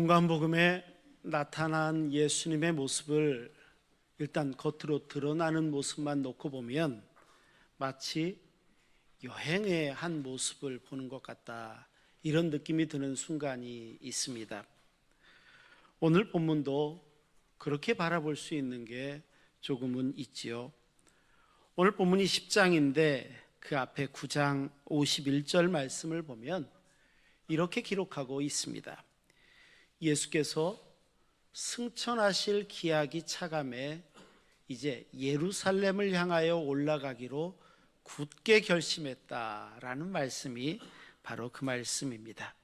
요한복음에 나타난 예수님의 모습을 일단 겉으로 드러나는 모습만 놓고 보면 마치 여행의 한 모습을 보는 것 같다, 이런 느낌이 드는 순간이 있습니다. 오늘 본문도 그렇게 바라볼 수 있는 게 조금은 있지요. 오늘 본문이 10장인데 그 앞에 9장 51절 말씀을 보면 이렇게 기록하고 있습니다. 예수께서 승천하실 기약이 차감해 이제 예루살렘을 향하여 올라가기로 굳게 결심했다라는 말씀이 바로 그 말씀입니다.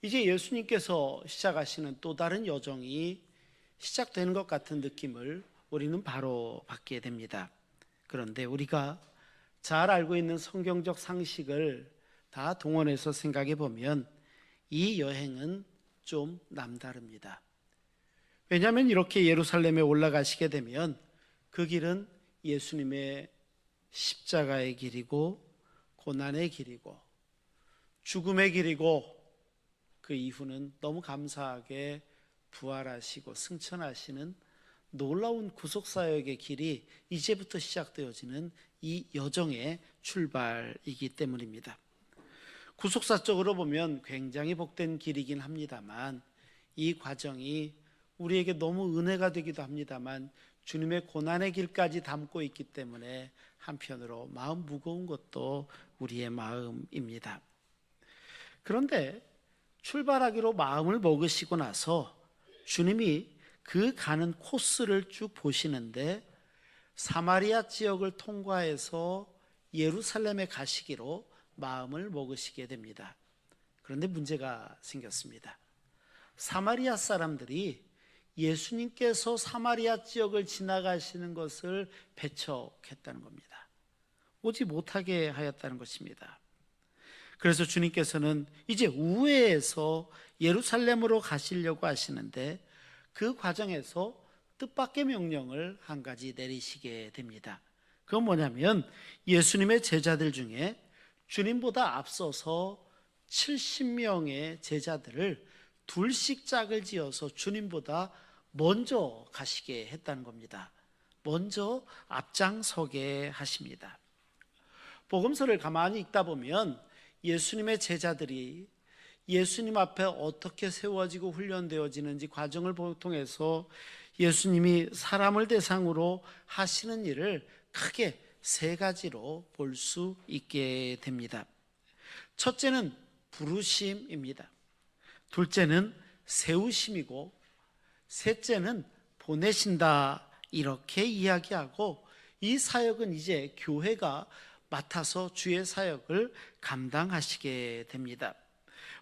이제 예수님께서 시작하시는 또 다른 여정이 시작되는 것 같은 느낌을 우리는 바로 받게 됩니다. 그런데 우리가 잘 알고 있는 성경적 상식을 다 동원해서 생각해 보면 이 여행은 좀 남다릅니다. 왜냐하면 이렇게 예루살렘에 올라가시게 되면 그 길은 예수님의 십자가의 길이고 고난의 길이고 죽음의 길이고, 그 이후는 너무 감사하게 부활하시고 승천하시는 놀라운 구속사역의 길이 이제부터 시작되어지는 이 여정의 출발이기 때문입니다. 구속사적으로 보면 굉장히 복된 길이긴 합니다만, 이 과정이 우리에게 너무 은혜가 되기도 합니다만 주님의 고난의 길까지 담고 있기 때문에 한편으로 마음 무거운 것도 우리의 마음입니다. 그런데 출발하기로 마음을 먹으시고 나서 주님이 그 가는 코스를 쭉 보시는데 사마리아 지역을 통과해서 예루살렘에 가시기로 마음을 먹으시게 됩니다. 그런데 문제가 생겼습니다. 사마리아 사람들이 예수님께서 사마리아 지역을 지나가시는 것을 배척했다는 겁니다. 오지 못하게 하였다는 것입니다. 그래서 주님께서는 이제 우회해서 예루살렘으로 가시려고 하시는데 그 과정에서 뜻밖의 명령을 한 가지 내리시게 됩니다. 그건 뭐냐면 예수님의 제자들 중에 주님보다 앞서서 70명의 제자들을 둘씩 짝을 지어서 주님보다 먼저 가시게 했다는 겁니다. 먼저 앞장서게 하십니다. 복음서를 가만히 읽다 보면 예수님의 제자들이 예수님 앞에 어떻게 세워지고 훈련되어지는지 과정을 통해서 예수님이 사람을 대상으로 하시는 일을 크게 세 가지로 볼 수 있게 됩니다. 첫째는 부르심입니다. 둘째는 세우심이고 셋째는 보내신다, 이렇게 이야기하고 이 사역은 이제 교회가 맡아서 주의 사역을 감당하시게 됩니다.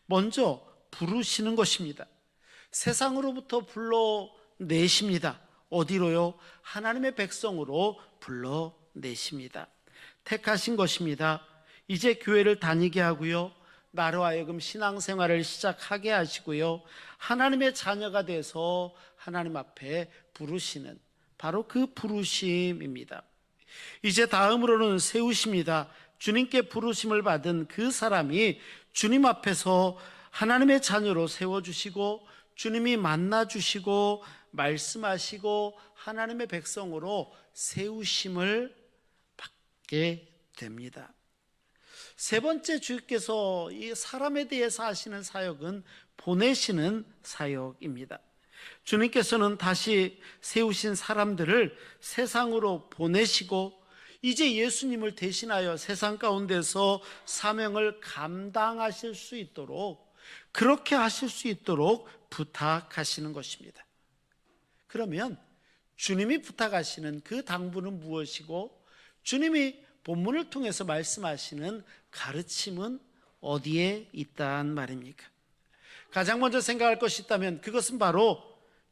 먼저 부르시는 것입니다. 세상으로부터 불러내십니다. 어디로요? 하나님의 백성으로 불러내십니다. 택하신 것입니다. 이제 교회를 다니게 하고요, 나로 하여금 신앙생활을 시작하게 하시고요, 하나님의 자녀가 돼서 하나님 앞에 부르시는 바로 그 부르심입니다. 이제 다음으로는 세우십니다. 주님께 부르심을 받은 그 사람이 주님 앞에서 하나님의 자녀로 세워주시고 주님이 만나주시고 말씀하시고 하나님의 백성으로 세우심을 받게 됩니다. 세 번째, 주께서 이 사람에 대해서 하시는 사역은 보내시는 사역입니다. 주님께서는 다시 세우신 사람들을 세상으로 보내시고 이제 예수님을 대신하여 세상 가운데서 사명을 감당하실 수 있도록, 그렇게 하실 수 있도록 부탁하시는 것입니다. 그러면 주님이 부탁하시는 그 당부는 무엇이고 주님이 본문을 통해서 말씀하시는 가르침은 어디에 있단 말입니까? 가장 먼저 생각할 것이 있다면 그것은 바로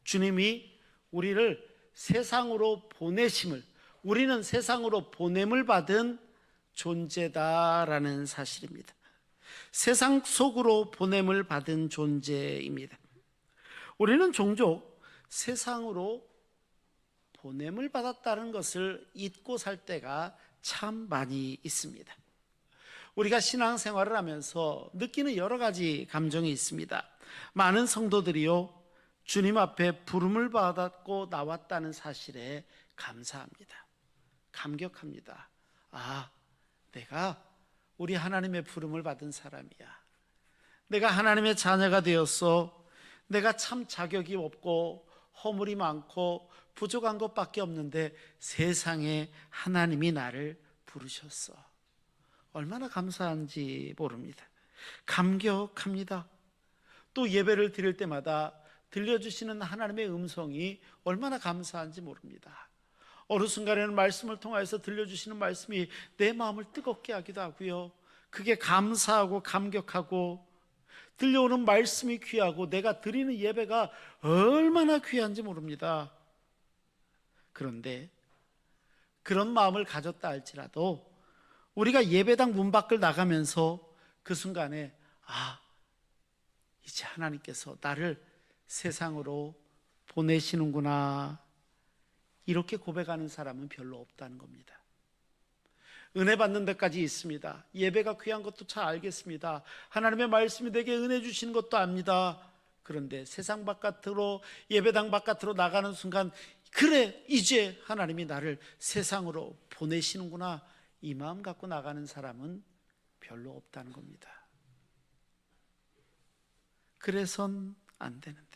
주님이 우리를 세상으로 보내심을, 우리는 세상으로 보냄을 받은 존재다라는 사실입니다. 세상 속으로 보냄을 받은 존재입니다. 우리는 종종 세상으로 보냄을 받았다는 것을 잊고 살 때가 참 많이 있습니다. 우리가 신앙생활을 하면서 느끼는 여러 가지 감정이 있습니다. 많은 성도들이요 주님 앞에 부름을 받았고 나왔다는 사실에 감사합니다. 감격합니다. 아, 내가 우리 하나님의 부름을 받은 사람이야. 내가 하나님의 자녀가 되었어. 내가 참 자격이 없고 허물이 많고 부족한 것밖에 없는데 세상에 하나님이 나를 부르셨어. 얼마나 감사한지 모릅니다. 감격합니다. 또 예배를 드릴 때마다 들려주시는 하나님의 음성이 얼마나 감사한지 모릅니다. 어느 순간에는 말씀을 통해서 들려주시는 말씀이 내 마음을 뜨겁게 하기도 하고요, 그게 감사하고 감격하고, 들려오는 말씀이 귀하고 내가 드리는 예배가 얼마나 귀한지 모릅니다. 그런데 그런 마음을 가졌다 할지라도 우리가 예배당 문 밖을 나가면서 그 순간에 이제 하나님께서 나를 세상으로 보내시는구나, 이렇게 고백하는 사람은 별로 없다는 겁니다. 은혜 받는 데까지 있습니다. 예배가 귀한 것도 잘 알겠습니다. 하나님의 말씀이 내게 은혜 주시는 것도 압니다. 그런데 세상 바깥으로, 예배당 바깥으로 나가는 순간, 그래 이제 하나님이 나를 세상으로 보내시는구나, 이 마음 갖고 나가는 사람은 별로 없다는 겁니다. 그래선 안 되는데,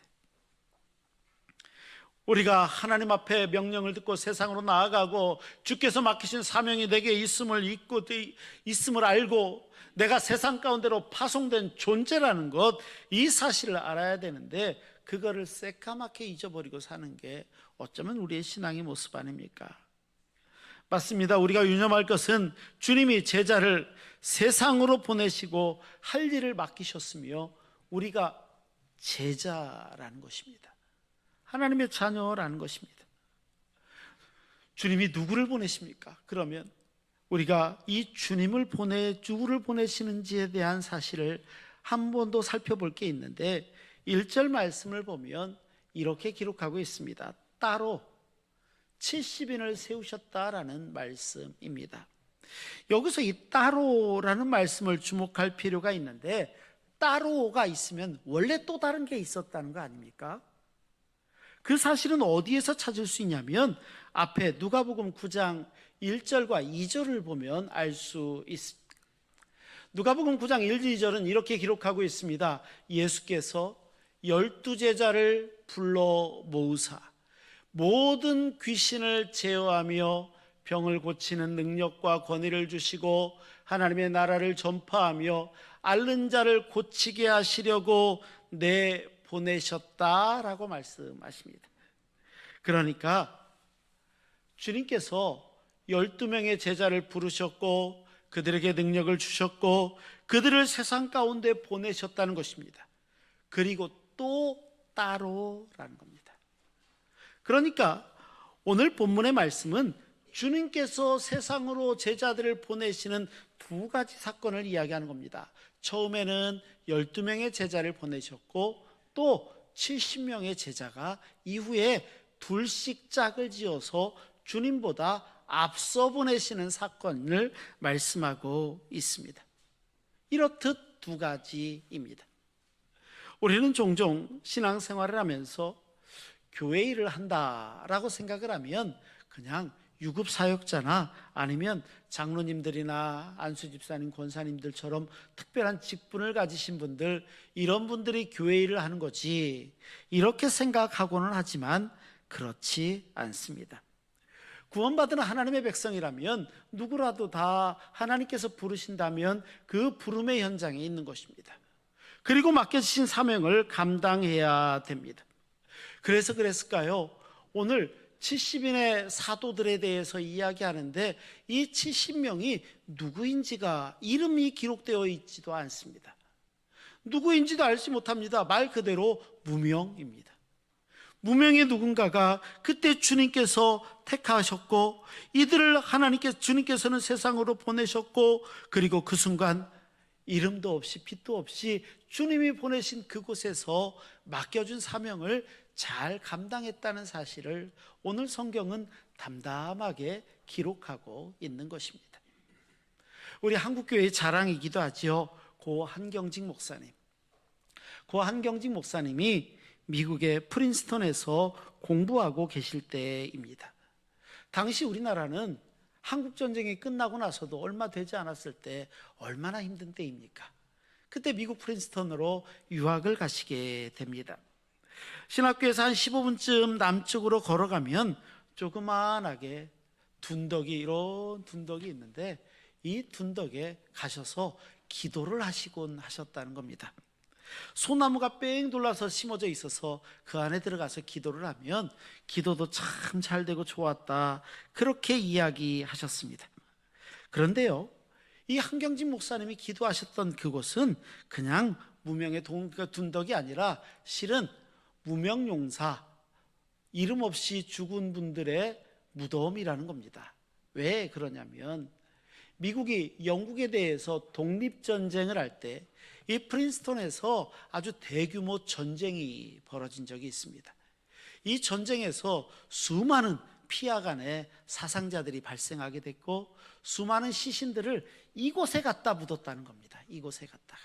우리가 하나님 앞에 명령을 듣고 세상으로 나아가고 주께서 맡기신 사명이 내게 있음을 알고 내가 세상 가운데로 파송된 존재라는 것, 이 사실을 알아야 되는데 그거를 새까맣게 잊어버리고 사는 게 어쩌면 우리의 신앙의 모습 아닙니까? 맞습니다. 우리가 유념할 것은 주님이 제자를 세상으로 보내시고 할 일을 맡기셨으며 우리가 제자라는 것입니다. 하나님의 자녀라는 것입니다. 주님이 누구를 보내십니까? 그러면 우리가 이 주님을 누구를 보내시는지에 대한 사실을 한 번 더 살펴볼 게 있는데, 1절 말씀을 보면 이렇게 기록하고 있습니다. 따로 70인을 세우셨다라는 말씀입니다. 여기서 이 따로라는 말씀을 주목할 필요가 있는데, 따로가 있으면 원래 또 다른 게 있었다는 거 아닙니까? 그 사실은 어디에서 찾을 수 있냐면 앞에 누가복음 9장 1절과 2절을 보면 알 수 있습니다. 누가복음 9장 1, 2절은 이렇게 기록하고 있습니다. 예수께서 12제자를 불러 모으사 모든 귀신을 제어하며 병을 고치는 능력과 권위를 주시고 하나님의 나라를 전파하며 앓는 자를 고치게 하시려고 보내셨다라고 말씀하십니다. 그러니까 주님께서 12명의 제자를 부르셨고 그들에게 능력을 주셨고 그들을 세상 가운데 보내셨다는 것입니다. 그리고 또 따로라는 겁니다. 그러니까 오늘 본문의 말씀은 주님께서 세상으로 제자들을 보내시는 두 가지 사건을 이야기하는 겁니다. 처음에는 12명의 제자를 보내셨고 또 70명의 제자가 이후에 둘씩 짝을 지어서 주님보다 앞서 보내시는 사건을 말씀하고 있습니다. 이렇듯 두 가지입니다. 우리는 종종 신앙생활을 하면서 교회 일을 한다라고 생각을 하면 그냥 유급사역자나 아니면 장로님들이나 안수집사님, 권사님들처럼 특별한 직분을 가지신 분들, 이런 분들이 교회 일을 하는 거지, 이렇게 생각하고는 하지만 그렇지 않습니다. 구원받은 하나님의 백성이라면 누구라도 다 하나님께서 부르신다면 그 부름의 현장에 있는 것입니다. 그리고 맡겨주신 사명을 감당해야 됩니다. 그래서 그랬을까요? 오늘 70인의 사도들에 대해서 이야기하는데 이 70명이 누구인지가 이름이 기록되어 있지도 않습니다. 누구인지도 알지 못합니다. 말 그대로 무명입니다. 무명의 누군가가 그때 주님께서 택하셨고 이들을 주님께서는 세상으로 보내셨고, 그리고 그 순간 이름도 없이 빛도 없이 주님이 보내신 그곳에서 맡겨준 사명을 잘 감당했다는 사실을 오늘 성경은 담담하게 기록하고 있는 것입니다. 우리 한국교회의 자랑이기도 하지요. 고 한경직 목사님. 고 한경직 목사님이 미국의 프린스턴에서 공부하고 계실 때입니다. 당시 우리나라는 한국전쟁이 끝나고 나서도 얼마 되지 않았을 때 얼마나 힘든 때입니까? 그때 미국 프린스턴으로 유학을 가시게 됩니다. 신학교에서 한 15분쯤 남쪽으로 걸어가면 조그만하게 둔덕이, 이런 둔덕이 있는데 이 둔덕에 가셔서 기도를 하시곤 하셨다는 겁니다. 소나무가 뺑 둘러서 심어져 있어서 그 안에 들어가서 기도를 하면 기도도 참 잘 되고 좋았다, 그렇게 이야기하셨습니다. 그런데요, 이 한경진 목사님이 기도하셨던 그곳은 그냥 무명의 둔덕이 아니라 실은 무명용사, 이름 없이 죽은 분들의 무덤이라는 겁니다. 왜 그러냐면 미국이 영국에 대해서 독립전쟁을 할 때 이 프린스턴에서 아주 대규모 전쟁이 벌어진 적이 있습니다. 이 전쟁에서 수많은 피아간의 사상자들이 발생하게 됐고 수많은 시신들을 이곳에 갖다 묻었다는 겁니다. 이곳에 갖다가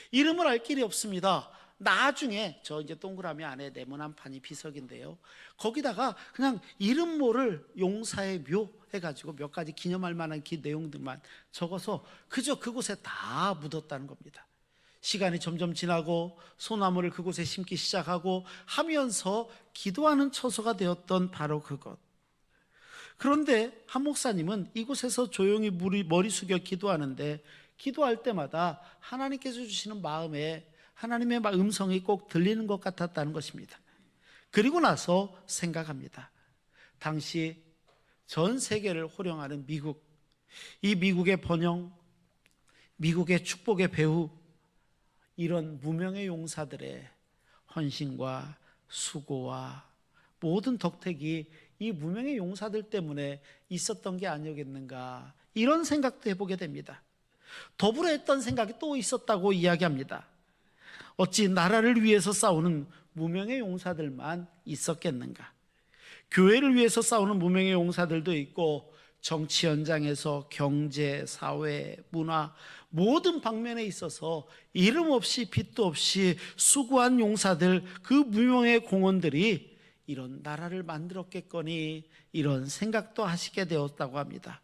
이름을 알 길이 없습니다. 나중에 저 이제 동그라미 안에 네모난 판이 비석인데요, 거기다가 그냥 이름 모를 용사의 묘 해가지고 몇 가지 기념할 만한 내용들만 적어서 그저 그곳에 다 묻었다는 겁니다. 시간이 점점 지나고 소나무를 그곳에 심기 시작하고 하면서 기도하는 처소가 되었던 바로 그것. 그런데 한 목사님은 이곳에서 조용히 머리 숙여 기도하는데 기도할 때마다 하나님께서 주시는 마음에 하나님의 음성이 꼭 들리는 것 같았다는 것입니다. 그리고 나서 생각합니다. 당시 전 세계를 호령하는 미국, 이 미국의 번영, 미국의 축복의 배후, 이런 무명의 용사들의 헌신과 수고와 모든 덕택이 이 무명의 용사들 때문에 있었던 게 아니었겠는가, 이런 생각도 해보게 됩니다. 더불어 했던 생각이 또 있었다고 이야기합니다. 어찌 나라를 위해서 싸우는 무명의 용사들만 있었겠는가? 교회를 위해서 싸우는 무명의 용사들도 있고 정치 현장에서 경제, 사회, 문화 모든 방면에 있어서 이름 없이 빛도 없이 수고한 용사들, 그 무명의 공헌들이 이런 나라를 만들었겠거니, 이런 생각도 하시게 되었다고 합니다.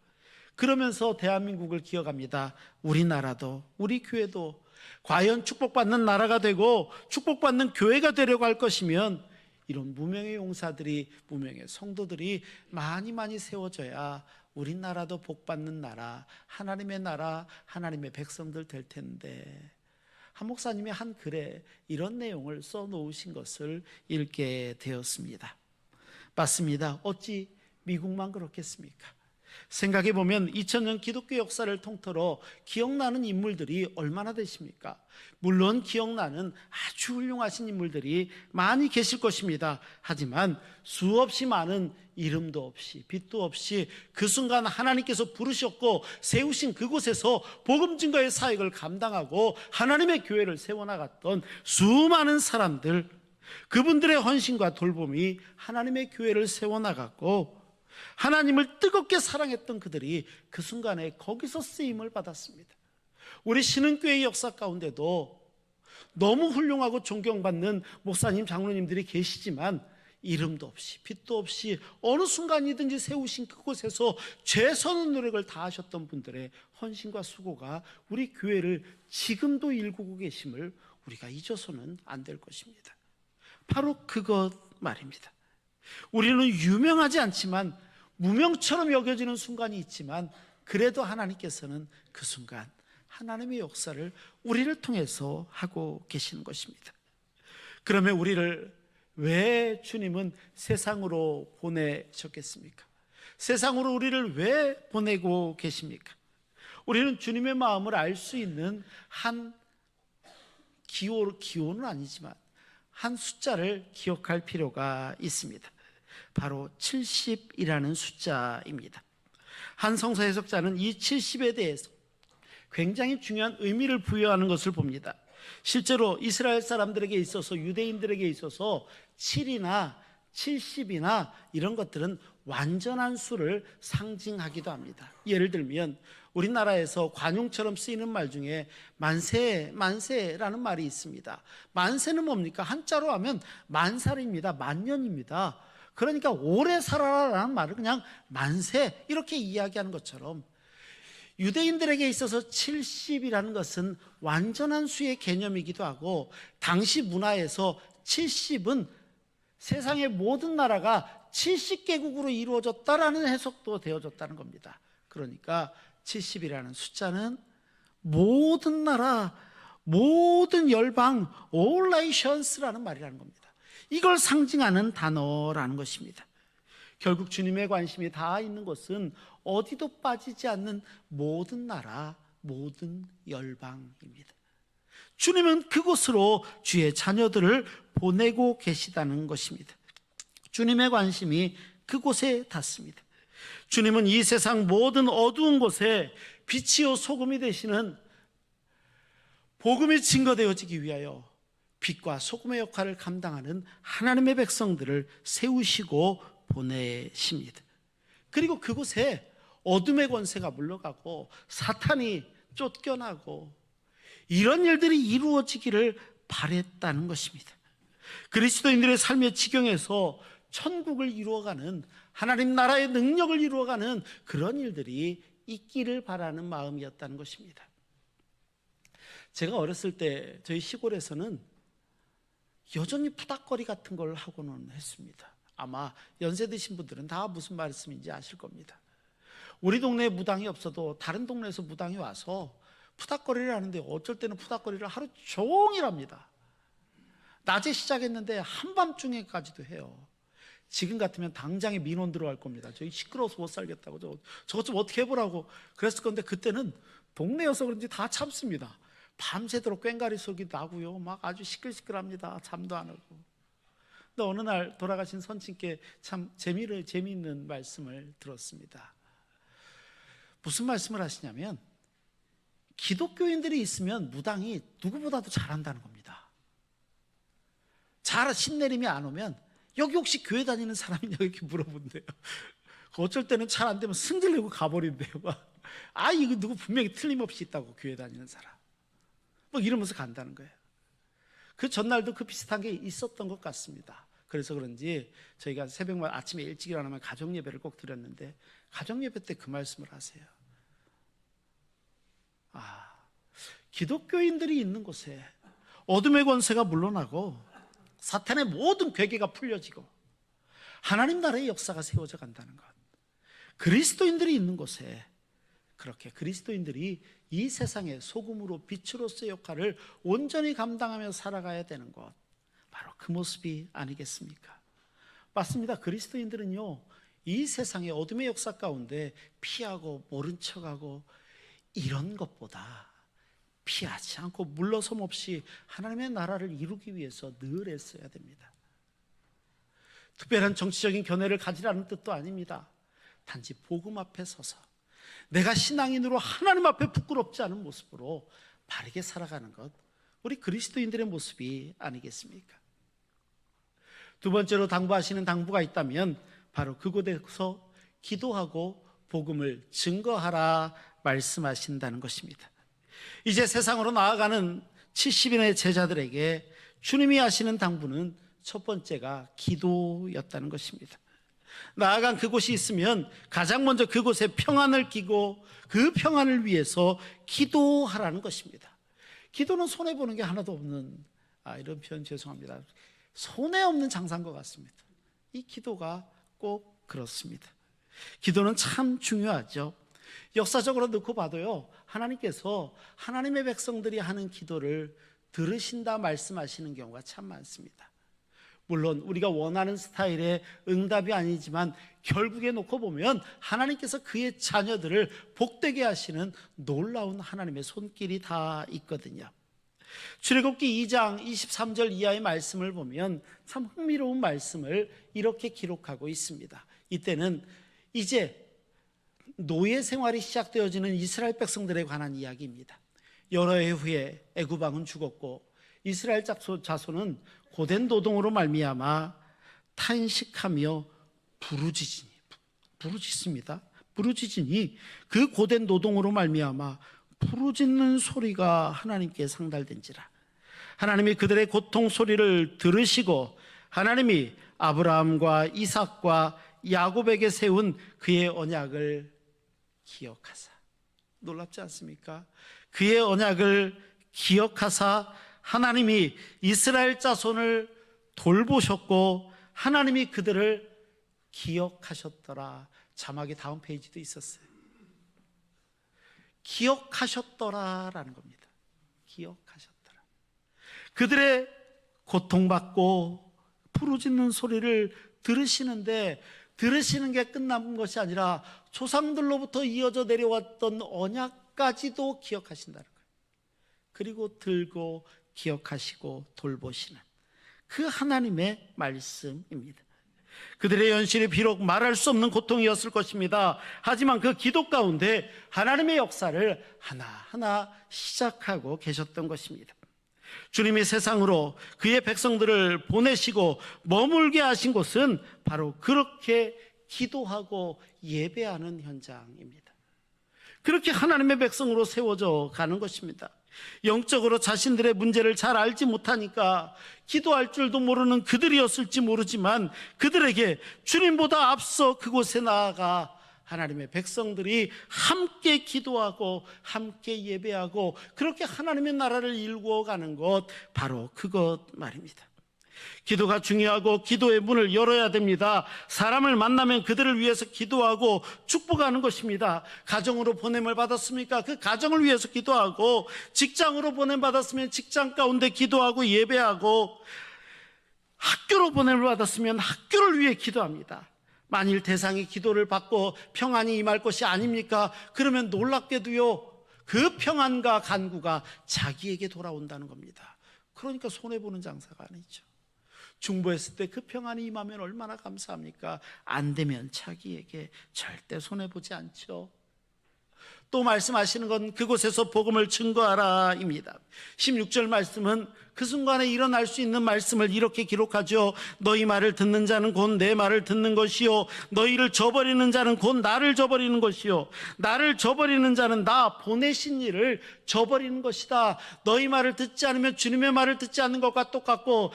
그러면서 대한민국을 기억합니다. 우리나라도, 우리 교회도 과연 축복받는 나라가 되고 축복받는 교회가 되려고 할 것이면 이런 무명의 용사들이, 무명의 성도들이 많이 세워져야 우리나라도 복받는 나라, 하나님의 나라, 하나님의 백성들 될 텐데, 한 목사님이 한 글에 이런 내용을 써놓으신 것을 읽게 되었습니다. 맞습니다. 어찌 미국만 그렇겠습니까? 생각해보면 2000년 기독교 역사를 통틀어 기억나는 인물들이 얼마나 되십니까? 물론 기억나는 아주 훌륭하신 인물들이 많이 계실 것입니다. 하지만 수없이 많은 이름도 없이 빛도 없이 그 순간 하나님께서 부르셨고 세우신 그곳에서 복음 증거의 사역을 감당하고 하나님의 교회를 세워나갔던 수많은 사람들, 그분들의 헌신과 돌봄이 하나님의 교회를 세워나갔고 하나님을 뜨겁게 사랑했던 그들이 그 순간에 거기서 쓰임을 받았습니다. 우리 신흥교회의 역사 가운데도 너무 훌륭하고 존경받는 목사님, 장로님들이 계시지만 이름도 없이 빛도 없이 어느 순간이든지 세우신 그곳에서 최선의 노력을 다하셨던 분들의 헌신과 수고가 우리 교회를 지금도 일구고 계심을 우리가 잊어서는 안 될 것입니다. 바로 그것 말입니다. 우리는 유명하지 않지만 무명처럼 여겨지는 순간이 있지만 그래도 하나님께서는 그 순간 하나님의 역사를 우리를 통해서 하고 계시는 것입니다. 그러면 우리를 왜 주님은 세상으로 보내셨겠습니까? 세상으로 우리를 왜 보내고 계십니까? 우리는 주님의 마음을 알 수 있는 한 기호는 아니지만 한 숫자를 기억할 필요가 있습니다. 바로 70이라는 숫자입니다. 한 성서 해석자는 이 70에 대해서 굉장히 중요한 의미를 부여하는 것을 봅니다. 실제로 이스라엘 사람들에게 있어서, 유대인들에게 있어서 7이나 70이나 이런 것들은 완전한 수를 상징하기도 합니다. 예를 들면 우리나라에서 관용처럼 쓰이는 말 중에 만세라는 말이 있습니다. 만세는 뭡니까? 한자로 하면 만살입니다. 만년입니다. 그러니까 오래 살아라라는 말을 그냥 만세 이렇게 이야기하는 것처럼 유대인들에게 있어서 70이라는 것은 완전한 수의 개념이기도 하고, 당시 문화에서 70은 세상의 모든 나라가 70개국으로 이루어졌다라는 해석도 되어졌다는 겁니다. 그러니까 70이라는 숫자는 모든 나라, 모든 열방, all nations라는 말이라는 겁니다. 이걸 상징하는 단어라는 것입니다. 결국 주님의 관심이 다 있는 곳은 어디도 빠지지 않는 모든 나라, 모든 열방입니다. 주님은 그곳으로 주의 자녀들을 보내고 계시다는 것입니다. 주님의 관심이 그곳에 닿습니다. 주님은 이 세상 모든 어두운 곳에 빛이요 소금이 되시는, 복음이 증거되어지기 위하여 빛과 소금의 역할을 감당하는 하나님의 백성들을 세우시고 보내십니다. 그리고 그곳에 어둠의 권세가 물러가고 사탄이 쫓겨나고 이런 일들이 이루어지기를 바랬다는 것입니다. 그리스도인들의 삶의 지경에서 천국을 이루어가는, 하나님 나라의 능력을 이루어가는 그런 일들이 있기를 바라는 마음이었다는 것입니다. 제가 어렸을 때 저희 시골에서는 여전히 푸닥거리 같은 걸 하고는 했습니다. 아마 연세 드신 분들은 다 무슨 말씀인지 아실 겁니다. 우리 동네에 무당이 없어도 다른 동네에서 무당이 와서 푸닥거리를 하는데 어쩔 때는 푸닥거리를 하루 종일 합니다. 낮에 시작했는데 한밤중에까지도 해요. 지금 같으면 당장에 민원 들어갈 겁니다. 저희 시끄러워서 못 살겠다고, 저것 좀 어떻게 해보라고 그랬을 건데, 그때는 동네여서 그런지 다 참습니다. 밤새도록 꽹과리 소리 나고요, 막 아주 시끌시끌합니다. 잠도 안 오고. 근데 어느 날 돌아가신 선친께 참 재미있는 말씀을 들었습니다. 무슨 말씀을 하시냐면, 기독교인들이 있으면 무당이 누구보다도 잘한다는 겁니다. 잘 신내림이 안 오면 여기 혹시 교회 다니는 사람이냐 이렇게 물어본대요. 어쩔 때는 잘 안 되면 승질내고 가버린대요. 아, 이거 누구 분명히 틀림없이 있다고, 교회 다니는 사람. 막 이러면서 간다는 거예요. 그 전날도 그 비슷한 게 있었던 것 같습니다. 그래서 그런지 저희가 새벽마다 아침에 일찍 일어나면 가정예배를 꼭 드렸는데, 가정예배 때 그 말씀을 하세요. 기독교인들이 있는 곳에 어둠의 권세가 물러나고 사탄의 모든 괴계가 풀려지고 하나님 나라의 역사가 세워져 간다는 것. 그리스도인들이 있는 곳에 그렇게 그리스도인들이 이 세상의 소금으로 빛으로서의 역할을 온전히 감당하며 살아가야 되는 것, 바로 그 모습이 아니겠습니까? 맞습니다. 그리스도인들은요, 이 세상의 어둠의 역사 가운데 피하고 모른 척하고 이런 것보다 피하지 않고 물러섬 없이 하나님의 나라를 이루기 위해서 늘 애써야 됩니다. 특별한 정치적인 견해를 가지라는 뜻도 아닙니다. 단지 복음 앞에 서서 내가 신앙인으로 하나님 앞에 부끄럽지 않은 모습으로 바르게 살아가는 것, 우리 그리스도인들의 모습이 아니겠습니까? 두 번째로 당부하시는 당부가 있다면 바로 그곳에서 기도하고 복음을 증거하라 말씀하신다는 것입니다. 이제 세상으로 나아가는 70인의 제자들에게 주님이 하시는 당부는 첫 번째가 기도였다는 것입니다. 나아간 그곳이 있으면 가장 먼저 그곳에 평안을 끼고 그 평안을 위해서 기도하라는 것입니다. 기도는 손해보는 게 하나도 없는, 이런 표현 죄송합니다. 손해없는 장사인 것 같습니다. 이 기도가 꼭 그렇습니다. 기도는 참 중요하죠. 역사적으로 놓고 봐도요, 하나님께서 하나님의 백성들이 하는 기도를 들으신다 말씀하시는 경우가 참 많습니다. 물론 우리가 원하는 스타일의 응답이 아니지만 결국에 놓고 보면 하나님께서 그의 자녀들을 복되게 하시는 놀라운 하나님의 손길이 다 있거든요. 출애굽기 2장 23절 이하의 말씀을 보면 참 흥미로운 말씀을 이렇게 기록하고 있습니다. 이때는 이제 노예 생활이 시작되어지는 이스라엘 백성들에 관한 이야기입니다. 여러 해 후에 애굽 왕은 죽었고 이스라엘 자손은 고된 노동으로 말미암아 탄식하며 부르짖습니다. 부르짖으니 그 고된 노동으로 말미암아 부르짖는 소리가 하나님께 상달된지라. 하나님이 그들의 고통 소리를 들으시고 하나님이 아브라함과 이삭과 야곱에게 세운 그의 언약을 기억하사. 놀랍지 않습니까? 그의 언약을 기억하사 하나님이 이스라엘 자손을 돌보셨고 하나님이 그들을 기억하셨더라. 자막의 다음 페이지도 있었어요. 기억하셨더라라는 겁니다. 기억하셨더라. 그들의 고통받고 부르짖는 소리를 들으시는데 들으시는 게 끝난 것이 아니라 조상들로부터 이어져 내려왔던 언약까지도 기억하신다는 거예요. 그리고 들고 기억하시고 돌보시는 그 하나님의 말씀입니다. 그들의 현실이 비록 말할 수 없는 고통이었을 것입니다. 하지만 그 기도 가운데 하나님의 역사를 하나하나 시작하고 계셨던 것입니다. 주님이 세상으로 그의 백성들을 보내시고 머물게 하신 곳은 바로 그렇게 기도하고 예배하는 현장입니다. 그렇게 하나님의 백성으로 세워져 가는 것입니다. 영적으로 자신들의 문제를 잘 알지 못하니까 기도할 줄도 모르는 그들이었을지 모르지만 그들에게 주님보다 앞서 그곳에 나아가 하나님의 백성들이 함께 기도하고 함께 예배하고 그렇게 하나님의 나라를 이루어가는 것, 바로 그것 말입니다. 기도가 중요하고 기도의 문을 열어야 됩니다. 사람을 만나면 그들을 위해서 기도하고 축복하는 것입니다. 가정으로 보냄을 받았습니까? 그 가정을 위해서 기도하고, 직장으로 보냄 받았으면 직장 가운데 기도하고 예배하고, 학교로 보냄을 받았으면 학교를 위해 기도합니다. 만일 대상이 기도를 받고 평안이 임할 것이 아닙니까? 그러면 놀랍게도요, 그 평안과 간구가 자기에게 돌아온다는 겁니다. 그러니까 손해보는 장사가 아니죠. 중보했을 때 그 평안이 임하면 얼마나 감사합니까? 안 되면 자기에게 절대 손해보지 않죠. 또 말씀하시는 건 그곳에서 복음을 증거하라 입니다. 16절 말씀은 그 순간에 일어날 수 있는 말씀을 이렇게 기록하죠. 너희 말을 듣는 자는 곧 내 말을 듣는 것이요, 너희를 저버리는 자는 곧 나를 저버리는 것이요, 나를 저버리는 자는 나 보내신 이를 저버리는 것이다. 너희 말을 듣지 않으면 주님의 말을 듣지 않는 것과 똑같고,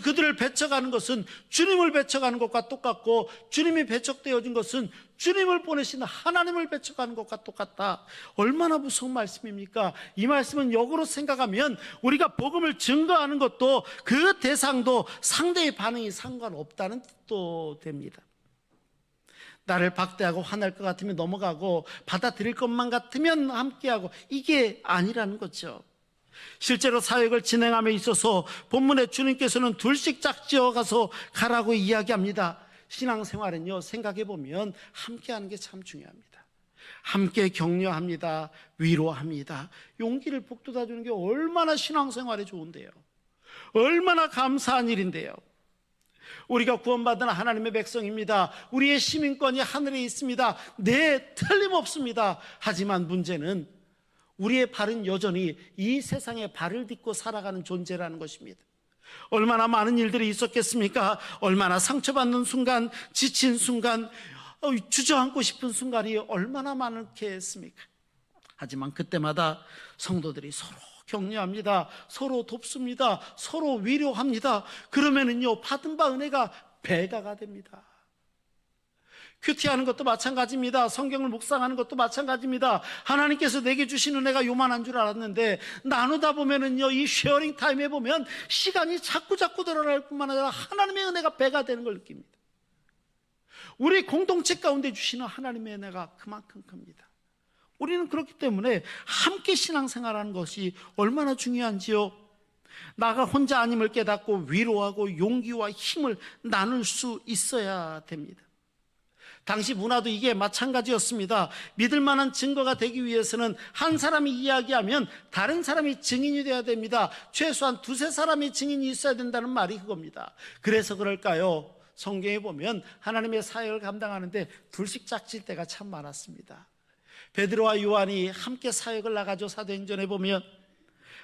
그들을 배척하는 것은 주님을 배척하는 것과 똑같고, 주님이 배척되어진 것은 주님을 보내신 하나님을 배척하는 것과 똑같다. 얼마나 무서운 말씀입니까? 이 말씀은 역으로 생각하면 우리가 복음을 증거하는 것도 그 대상도 상대의 반응이 상관없다는 뜻도 됩니다. 나를 박대하고 화날 것 같으면 넘어가고 받아들일 것만 같으면 함께하고, 이게 아니라는 거죠. 실제로 사역을 진행함에 있어서 본문에 주님께서는 둘씩 짝지어 가서 가라고 이야기합니다. 신앙생활은요, 생각해보면 함께하는 게 참 중요합니다. 함께 격려합니다. 위로합니다. 용기를 북돋아주는 게 얼마나 신앙생활에 좋은데요. 얼마나 감사한 일인데요. 우리가 구원받은 하나님의 백성입니다. 우리의 시민권이 하늘에 있습니다. 네, 틀림없습니다. 하지만 문제는 우리의 발은 여전히 이 세상에 발을 딛고 살아가는 존재라는 것입니다. 얼마나 많은 일들이 있었겠습니까? 얼마나 상처받는 순간, 지친 순간, 주저앉고 싶은 순간이 얼마나 많겠습니까? 하지만 그때마다 성도들이 서로 격려합니다. 서로 돕습니다. 서로 위로합니다. 그러면은요, 받은 바 은혜가 배가가 됩니다. 큐티하는 것도 마찬가지입니다. 성경을 묵상하는 것도 마찬가지입니다. 하나님께서 내게 주신 은혜가 요만한 줄 알았는데 나누다 보면은요, 이 쉐어링 타임에 보면 시간이 자꾸 늘어날 뿐만 아니라 하나님의 은혜가 배가 되는 걸 느낍니다. 우리 공동체 가운데 주시는 하나님의 은혜가 그만큼 큽니다. 우리는 그렇기 때문에 함께 신앙생활하는 것이 얼마나 중요한지요. 나가 혼자 아님을 깨닫고 위로하고 용기와 힘을 나눌 수 있어야 됩니다. 당시 문화도 이게 마찬가지였습니다. 믿을 만한 증거가 되기 위해서는 한 사람이 이야기하면 다른 사람이 증인이 되어야 됩니다. 최소한 두세 사람이 증인이 있어야 된다는 말이 그겁니다. 그래서 그럴까요? 성경에 보면 하나님의 사역을 감당하는데 둘씩 짝질 때가 참 많았습니다. 베드로와 요한이 함께 사역을 나가죠. 사도행전에 보면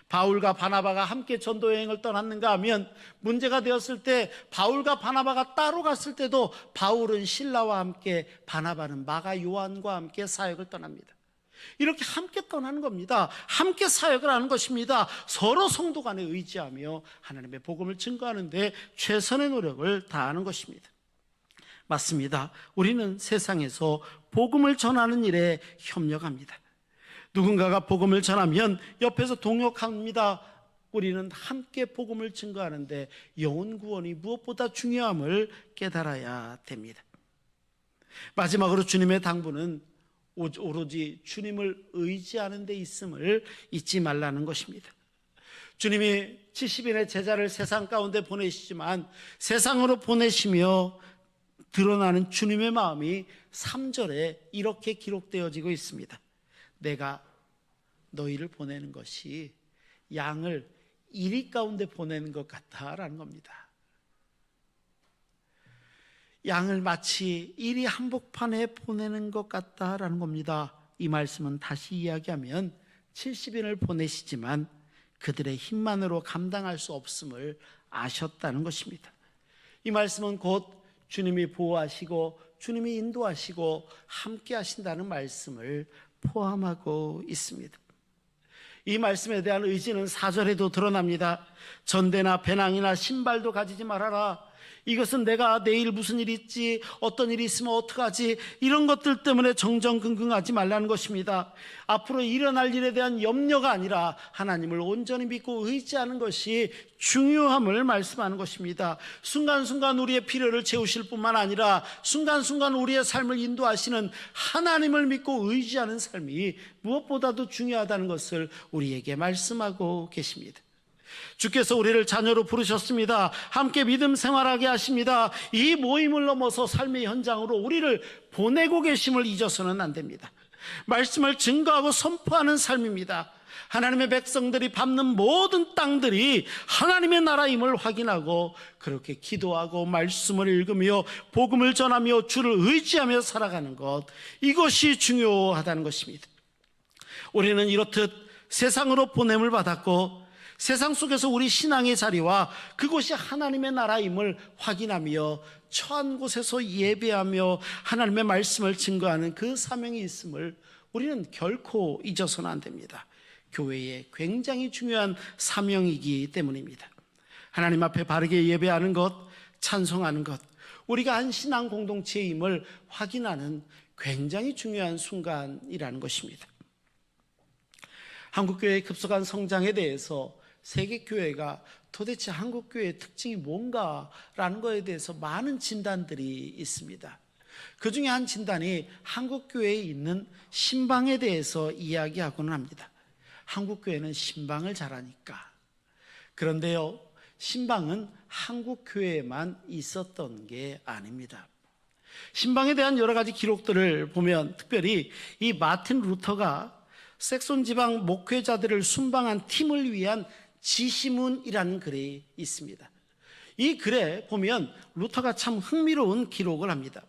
바울과 바나바가 함께 전도 여행을 떠났는가 하면 문제가 되었을 때 바울과 바나바가 따로 갔을 때도 바울은 실라와 함께, 바나바는 마가 요한과 함께 사역을 떠납니다. 이렇게 함께 떠나는 겁니다. 함께 사역을 하는 것입니다. 서로 성도 간에 의지하며 하나님의 복음을 증거하는 데 최선의 노력을 다하는 것입니다. 맞습니다. 우리는 세상에서 복음을 전하는 일에 협력합니다. 누군가가 복음을 전하면 옆에서 동역합니다. 우리는 함께 복음을 증거하는데 영혼 구원이 무엇보다 중요함을 깨달아야 됩니다. 마지막으로 주님의 당부는 오로지 주님을 의지하는 데 있음을 잊지 말라는 것입니다. 주님이 70인의 제자를 세상 가운데 보내시지만 세상으로 보내시며 드러나는 주님의 마음이 3절에 이렇게 기록되어지고 있습니다. 내가 너희를 보내는 것이 양을 이리 가운데 보내는 것 같다라는 겁니다. 양을 마치 이리 한복판에 보내는 것 같다라는 겁니다. 이 말씀은 다시 이야기하면 70인을 보내시지만 그들의 힘만으로 감당할 수 없음을 아셨다는 것입니다. 이 말씀은 곧 주님이 보호하시고 주님이 인도하시고 함께 하신다는 말씀을 포함하고 있습니다. 이 말씀에 대한 의지는 4절에도 드러납니다. 전대나 배낭이나 신발도 가지지 말아라. 이것은 내가 내일 무슨 일이 있지, 어떤 일이 있으면 어떡하지, 이런 것들 때문에 정정긍긍하지 말라는 것입니다. 앞으로 일어날 일에 대한 염려가 아니라 하나님을 온전히 믿고 의지하는 것이 중요함을 말씀하는 것입니다. 순간순간 우리의 필요를 채우실 뿐만 아니라 순간순간 우리의 삶을 인도하시는 하나님을 믿고 의지하는 삶이 무엇보다도 중요하다는 것을 우리에게 말씀하고 계십니다. 주께서 우리를 자녀로 부르셨습니다. 함께 믿음 생활하게 하십니다. 이 모임을 넘어서 삶의 현장으로 우리를 보내고 계심을 잊어서는 안 됩니다. 말씀을 증거하고 선포하는 삶입니다. 하나님의 백성들이 밟는 모든 땅들이 하나님의 나라임을 확인하고 그렇게 기도하고 말씀을 읽으며 복음을 전하며 주를 의지하며 살아가는 것, 이것이 중요하다는 것입니다. 우리는 이렇듯 세상으로 보냄을 받았고 세상 속에서 우리 신앙의 자리와 그곳이 하나님의 나라임을 확인하며 처한 곳에서 예배하며 하나님의 말씀을 증거하는 그 사명이 있음을 우리는 결코 잊어서는 안 됩니다. 교회의 굉장히 중요한 사명이기 때문입니다. 하나님 앞에 바르게 예배하는 것, 찬송하는 것, 우리가 한 신앙 공동체임을 확인하는 굉장히 중요한 순간이라는 것입니다. 한국교회의 급속한 성장에 대해서 세계교회가 도대체 한국교회의 특징이 뭔가라는 것에 대해서 많은 진단들이 있습니다. 그 중에 한 진단이 한국교회에 있는 신방에 대해서 이야기하고는 합니다. 한국교회는 신방을 잘하니까. 그런데요, 신방은 한국교회에만 있었던 게 아닙니다. 신방에 대한 여러 가지 기록들을 보면 특별히 이 마틴 루터가 섹손 지방 목회자들을 순방한 팀을 위한 지시문이라는 글이 있습니다. 이 글에 보면 루터가 참 흥미로운 기록을 합니다.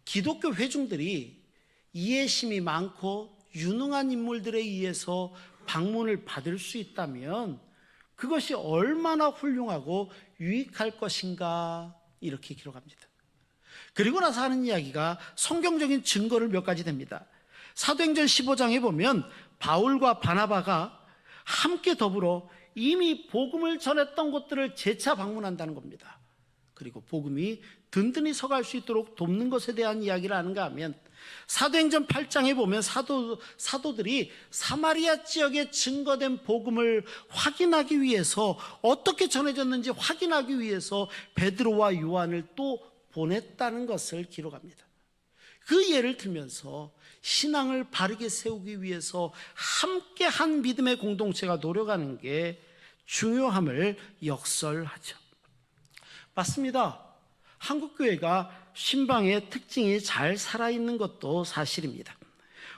기독교 회중들이 이해심이 많고 유능한 인물들에 의해서 방문을 받을 수 있다면 그것이 얼마나 훌륭하고 유익할 것인가, 이렇게 기록합니다. 그리고 나서 하는 이야기가 성경적인 증거를 몇 가지 됩니다. 사도행전 15장에 보면 바울과 바나바가 함께 더불어 이미 복음을 전했던 곳들을 재차 방문한다는 겁니다. 그리고 복음이 든든히 서갈 수 있도록 돕는 것에 대한 이야기를 하는가 하면 사도행전 8장에 보면 사도들이 사마리아 지역에 증거된 복음을 확인하기 위해서, 어떻게 전해졌는지 확인하기 위해서 베드로와 요한을 또 보냈다는 것을 기록합니다. 그 예를 들면서 신앙을 바르게 세우기 위해서 함께 한 믿음의 공동체가 노력하는 게 중요함을 역설하죠. 맞습니다. 한국교회가 신방의 특징이 잘 살아있는 것도 사실입니다.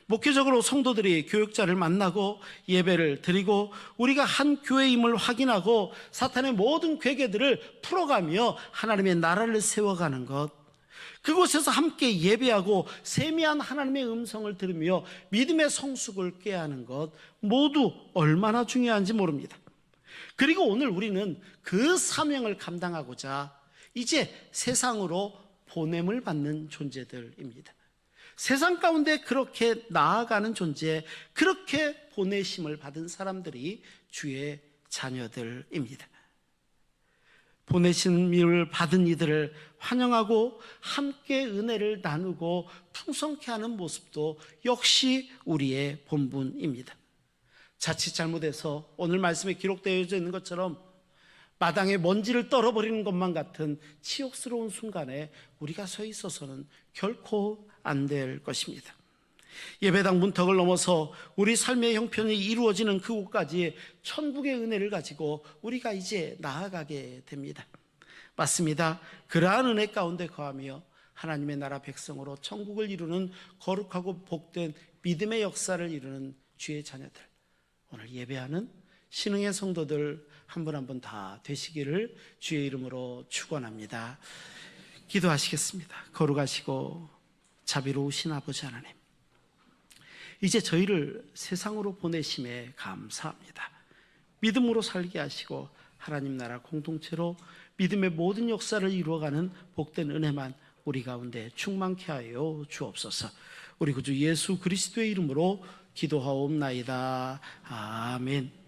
목회적으로 성도들이 교육자를 만나고 예배를 드리고 우리가 한 교회임을 확인하고 사탄의 모든 괴계들을 풀어가며 하나님의 나라를 세워가는 것, 그곳에서 함께 예배하고 세미한 하나님의 음성을 들으며 믿음의 성숙을 꾀하는 것 모두 얼마나 중요한지 모릅니다. 그리고 오늘 우리는 그 사명을 감당하고자 이제 세상으로 보냄을 받는 존재들입니다. 세상 가운데 그렇게 나아가는 존재, 그렇게 보내심을 받은 사람들이 주의 자녀들입니다. 보내심을 받은 이들을 환영하고 함께 은혜를 나누고 풍성케 하는 모습도 역시 우리의 본분입니다. 자칫 잘못해서 오늘 말씀에 기록되어 있는 것처럼 마당에 먼지를 떨어버리는 것만 같은 치욕스러운 순간에 우리가 서 있어서는 결코 안 될 것입니다. 예배당 문턱을 넘어서 우리 삶의 형편이 이루어지는 그곳까지 천국의 은혜를 가지고 우리가 이제 나아가게 됩니다. 맞습니다. 그러한 은혜 가운데 거하며 하나님의 나라 백성으로 천국을 이루는 거룩하고 복된 믿음의 역사를 이루는 주의 자녀들, 오늘 예배하는 신흥의 성도들 한 분 한 분 다 되시기를 주의 이름으로 축원합니다. 기도하시겠습니다. 거룩하시고 자비로우신 아버지 하나님, 이제 저희를 세상으로 보내심에 감사합니다. 믿음으로 살게 하시고 하나님 나라 공동체로 믿음의 모든 역사를 이루어가는 복된 은혜만 우리 가운데 충만케 하여 주옵소서. 우리 구주 예수 그리스도의 이름으로 기도하옵나이다. 아멘.